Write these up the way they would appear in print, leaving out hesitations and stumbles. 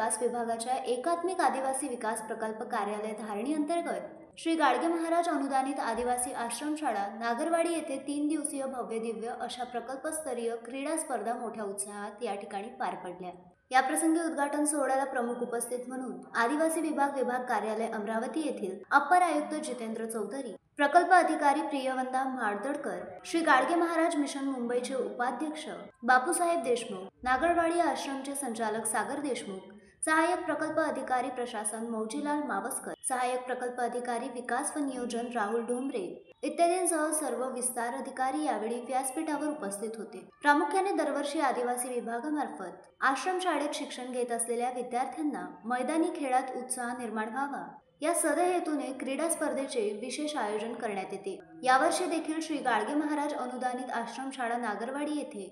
विकास विभागाच्या एकात्मिक आदिवासी विकास प्रकल्प कार्यालय धारणी अंतर्गत श्री गाडगे महाराज अनुदानित आदिवासी आश्रमशाळा नागरवाडी येथे 3 दिवसीय भव्य दिव्य अशा प्रकल्पस्तरीय क्रीडा स्पर्धा मोठ्या उत्साहात या ठिकाणी पार पडल्या। याप्रसंगी उद्घाटन सोहळ्याला प्रमुख उपस्थित म्हणून आदिवासी विभाग कार्यालय अमरावती येथील अप्पर आयुक्त जितेंद्र चौधरी, प्रकल्प अधिकारी प्रियवंदा माळदडकर, श्री गाडगे महाराज मिशन मुंबईचे उपाध्यक्ष बापूसाहेब देशमुख, नागरवाडी आश्रमचे संचालक सागर देशमुख, सहाय्यक प्रकल्प अधिकारी प्रशासन मौजीलाल मावस्कर, सहाय्यक प्रकल्प अधिकारी विकास व नियोजन राहुल डोंबरे इत्यादींसह सर्व विस्तार अधिकारी यावेळी व्यासपीठावर उपस्थित होते। प्रामुख्याने दरवर्षी आदिवासी विभागामार्फत आश्रमशाळेत शिक्षण घेत असलेल्या विद्यार्थ्यांना मैदानी खेळात उत्साह निर्माण व्हावा या सदहेतूने क्रीडा स्पर्धेचे विशेष आयोजन करण्यात येते। यावर्षी देखील श्री गाडगे महाराज अनुदानित आश्रमशाळा नागरवाडी येथे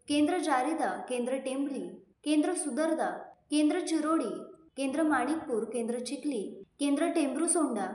केंद्र जारिदा, केंद्र टेंभली, केंद्र सुदर्दा, केंद्र चिरोडी, केंद्र माणिकपूर, केंद्र चिखली, केंद्र टेंभरुसोंडा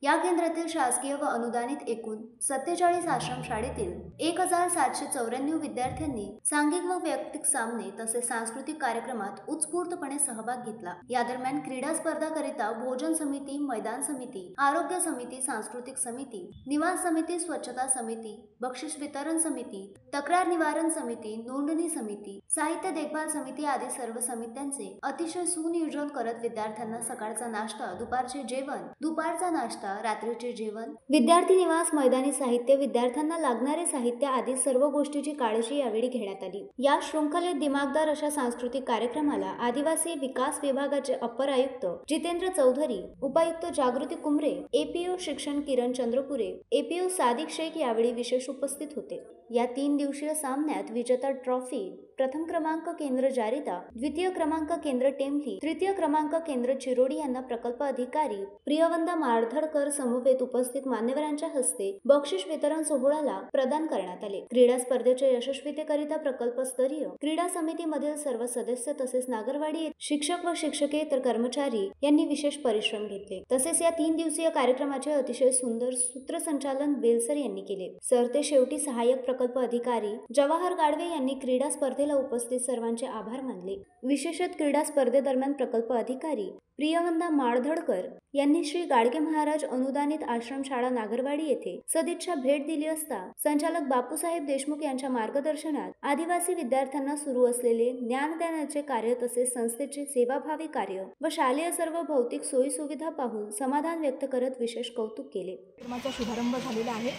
या केंद्रातील शासकीय व अनुदानित एकूण 47 आश्रमशाळेतील 1794 विद्यार्थ्यांनी सांघिक व वैयक्तिक सामने तसेच सांस्कृतिक कार्यक्रमात उत्स्फूर्तपणे सहभाग घेतला। या दरम्यान क्रीडा स्पर्धा करिता भोजन समिती, मैदान समिती, आरोग्य समिती, सांस्कृतिक समिती, निवास समिती, स्वच्छता समिती, बक्षीस वितरण समिती, तक्रार निवारण समिती, नोंदणी समिती, साहित्य देखभाल समिती आदी सर्व समित्यांचे अतिशय सुनियोजन करत विद्यार्थ्यांना सकाळचा नाश्ता, दुपारचे जेवण, दुपारचा नाश्ता, रात्रीचे जेवण, विद्यार्थी निवास, मैदानी साहित्य, विद्यार्थ्यांना लागणारे साहित्य आदी सर्व गोष्टीची काळजी यावेळी घेण्यात आली। या शृंखलेत दिमागदार अशा सांस्कृतिक कार्यक्रमाला आदिवासी विकास विभागाचे अप्पर आयुक्त जितेंद्र चौधरी, उपायुक्त जागृती कुमरे, एपीओ शिक्षण किरण चंद्रपुरे, एपीओ सादिक शेख यावेळी विशेष उपस्थित होते। या 3 दिवसीय सामन्यात विजेता ट्रॉफी प्रथम क्रमांक केंद्र जारिदा, द्वितीय क्रमांक केंद्र टेंभली, तृतीय क्रमांक केंद्र चिरोडी यांना प्रकल्प अधिकारी प्रियवंदा माळदडकर समवेत उपस्थित मान्यवरांच्या हस्ते बक्षीस वितरण सोहळ्याला प्रदान करण्यात आले। क्रीडा स्पर्धेच्या यशस्वीतेकरिता प्रकल्पस्तरीय क्रीडा समितीमधील सर्व सदस्य तसेच नागरवाडी शिक्षक व शिक्षकेतर कर्मचारी यांनी विशेष परिश्रम घेतले। तसेच या 3 दिवसीय कार्यक्रमाचे अतिशय सुंदर सूत्रसंचालन बेलसर यांनी केले। सरते शेवटी सहाय्यक प्रकल्प अधिकारी जवाहर गाडवे यांनी क्रीडा स्पर्धेला उपस्थित सर्वांचे आभार मानले। विशेषतः क्रीडा स्पर्धेदरम्यान प्रकल्प अधिकारी प्रियवंदा माळदडकर यांनी श्री गाडगे महाराज अनुदानित आश्रमशाळा नागरवाडी येथे सदिच्छा भेट दिली असता संचालक बापूसाहेब देशमुख यांच्या मार्गदर्शनात आदिवासी विद्यार्थ्यांना सुरू असलेले ज्ञानदानाचे कार्य तसेच संस्थेचे सेवाभावी कार्य व शालेय सर्व भौतिक सोयी सुविधा पाहून समाधान व्यक्त करत विशेष कौतुक केले। कार्यक्रमाचा शुभारंभ झालेला आहे।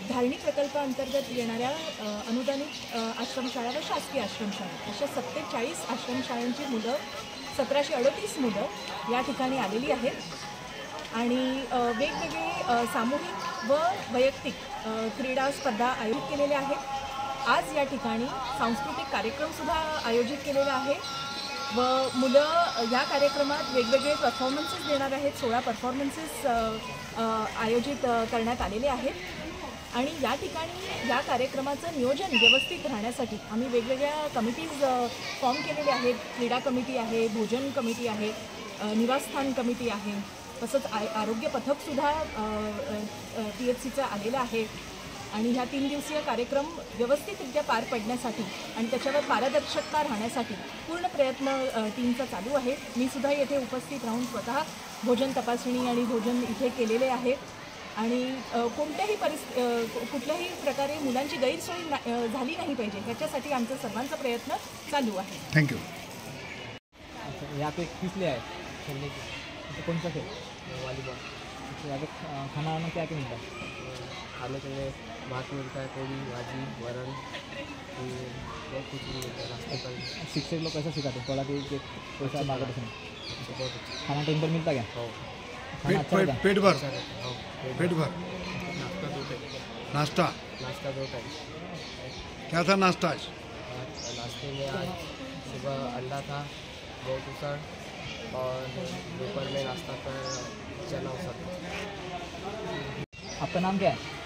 धारणी प्रकल्पाअंतर्गत येणाऱ्या अनुदानित आश्रमशाळा व शासकीय आश्रमशाळा अशा 47 आश्रमशाळांची मुलं 1738 मुलं या ठिकाणी आलेली आहेत आणि वेगवेगळे सामूहिक व वैयक्तिक क्रीडा स्पर्धा आयोजित केलेल्या आहेत। आज या ठिकाणी सांस्कृतिक कार्यक्रमसुद्धा आयोजित केलेला आहे व मुलं या कार्यक्रमात वेगवेगळे परफॉर्मन्सेस देणार आहेत। 16 परफॉर्मन्सेस आयोजित करण्यात आलेले आहेत आणि या ठिकाणी या कार्यक्रमाचं नियोजन व्यवस्थित राहण्यासाठी आम्ही वेगवेगळ्या कमिटीज फॉर्म केलेले आहेत। क्रीडा कमिटी आहे, भोजन कमिटी आहे, निवासस्थान कमिटी आहे, तसंच आरोग्य पथकसुद्धा PHCचं आलेलं आहे आणि ह्या 3 दिवसीय कार्यक्रम व्यवस्थितरित्या पार पडण्यासाठी आणि त्याच्यावर पारदर्शकता राहण्यासाठी पूर्ण प्रयत्न टीमचा चालू आहे। मी सुद्धा येथे उपस्थित राहून स्वतः भोजन तपासणी आणि भोजन इथे केलेले आहे आणि कुठल्याही प्रकारे मुलांची गैरसोय झाली नाही पाहिजे ह्याच्यासाठी आमचा सर्वांचा प्रयत्न चालू आहे। थँक्यू। यहाँ पे किस लिए आए खेलने की? तो कौन सा खेल? वॉलीबॉल। तो यहाँ पे खाना वाना क्या क्या मिलता है? खाने के लिए भात मिलता है, पूरी भाजी, वरण, बहुत कुछ मिलता है नाश्ते का। शिक्षक लोग कैसा सिखाते हैं? थोड़ा भी कैसा मार्गदर्शन? बहुत अच्छा। खाना टाइम पर मिलता क्या? हो, खाना अच्छा रहता है? पेट भर हो, पेट भर नाश्ता 2 टाइम। नाश्ता 2 टाइम। क्या था नाश्ता आज? नाश्ते में आज सुबह अंडा था, बहुत उसड़ और दोपहर में नाश्ता पर चना उसड़। आपका नाम क्या है?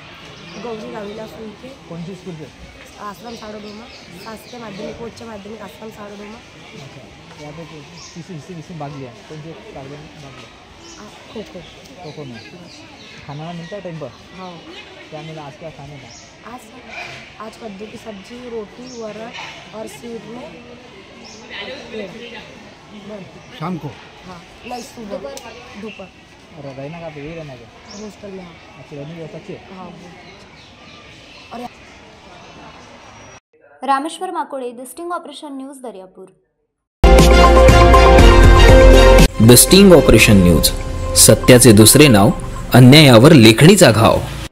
गौरी गावीला फुलके, कौन सी स्कूल से? आश्रम साड़ोडोमा, शासकीय माध्यमिक उच्च माध्यमिक आश्रम साड़ोडोमा। अच्छा, यहाँ पे किसी भाग लिया? कौन से कार्यक्रम में भाग लिया? खो खो। खो में खाना मिलता है टाइम पर? हाँ। क्या मिला आज? क्या खाने का? आज कद्दू की सब्जी, रोटी, वरण और स्वीट में शाम को हाँ नहीं सुबह दोपहर और रहना कहाँ पे, यही रहना क्या? हॉस्टल में। हाँ अच्छी रहने की व्यवस्था अच्छी है। हाँ वो Rameshwar Makole, the sting operation news, Daryapur. The sting operation news, सत्याचे दुसरे नाव, अन्यायावर लेखणीचा घाव.